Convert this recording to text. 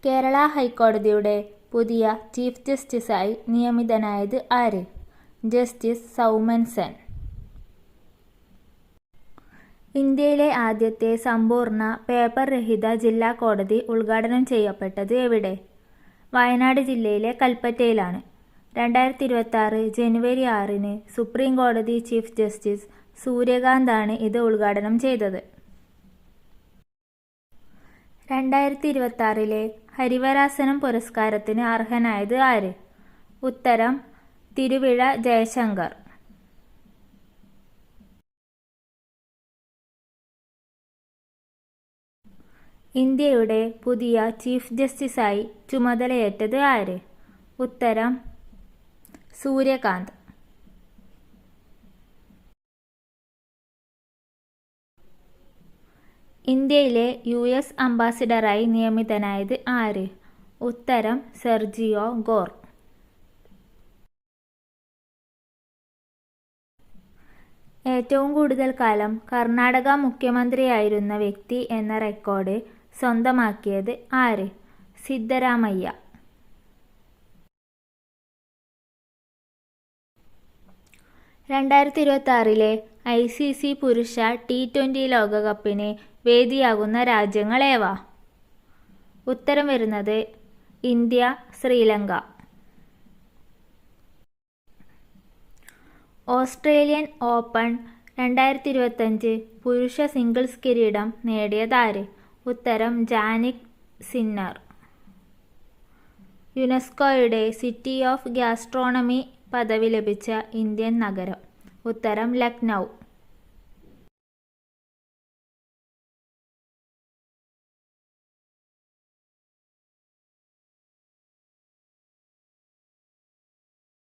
കേരള ഹൈക്കോടതിയുടെ പുതിയ ചീഫ് ജസ്റ്റിസായി നിയമിതനായത് ആര്? ജസ്റ്റിസ് സൗമൻ സെൻ. ഇന്ത്യയിലെ ആദ്യത്തെ സമ്പൂർണ്ണ പേപ്പർ രഹിത ജില്ലാ കോടതി ഉദ്ഘാടനം ചെയ്യപ്പെട്ടത് എവിടെ? വയനാട് ജില്ലയിലെ കൽപ്പറ്റയിലാണ്. 2026 ജനുവരി 6 സുപ്രീം കോടതി ചീഫ് ജസ്റ്റിസ് സൂര്യകാന്താണ് ഇത് ഉദ്ഘാടനം ചെയ്തത്. 2026 ഹരിവരാസനം പുരസ്കാരത്തിന് അർഹനായത് ആര്? ഉത്തരം തിരുവിഴ ജയശങ്കർ. ഇന്ത്യയുടെ പുതിയ ചീഫ് ജസ്റ്റിസായി ചുമതലയേറ്റത് ആര്? ഉത്തരം സൂര്യകാന്ത്. ഇന്ത്യയിലെ US അംബാസിഡറായി നിയമിതനായത് ആര്? ഉത്തരം സെർജിയോ ഗോർ. ഏറ്റവും കൂടുതൽ കാലം കർണാടക മുഖ്യമന്ത്രിയായിരുന്ന വ്യക്തി എന്ന റെക്കോർഡ് സ്വന്തമാക്കിയത് ആര്? സിദ്ധരാമയ്യ. (2026) ICC പുരുഷ T20 ലോകകപ്പിന് വേദിയാകുന്ന രാജ്യങ്ങൾ ഏവ? ഉത്തരം വരുന്നത് ഇന്ത്യ, ശ്രീലങ്ക. ഓസ്ട്രേലിയൻ ഓപ്പൺ 2025 പുരുഷ സിംഗിൾസ് കിരീടം നേടിയതാര്? ഉത്തരം ജാനിക് സിന്നർ. യുനെസ്കോയുടെ സിറ്റി ഓഫ് ഗാസ്ട്രോണമി പദവി ലഭിച്ച ഇന്ത്യൻ നഗരം? ഉത്തരം ലക്നൗ.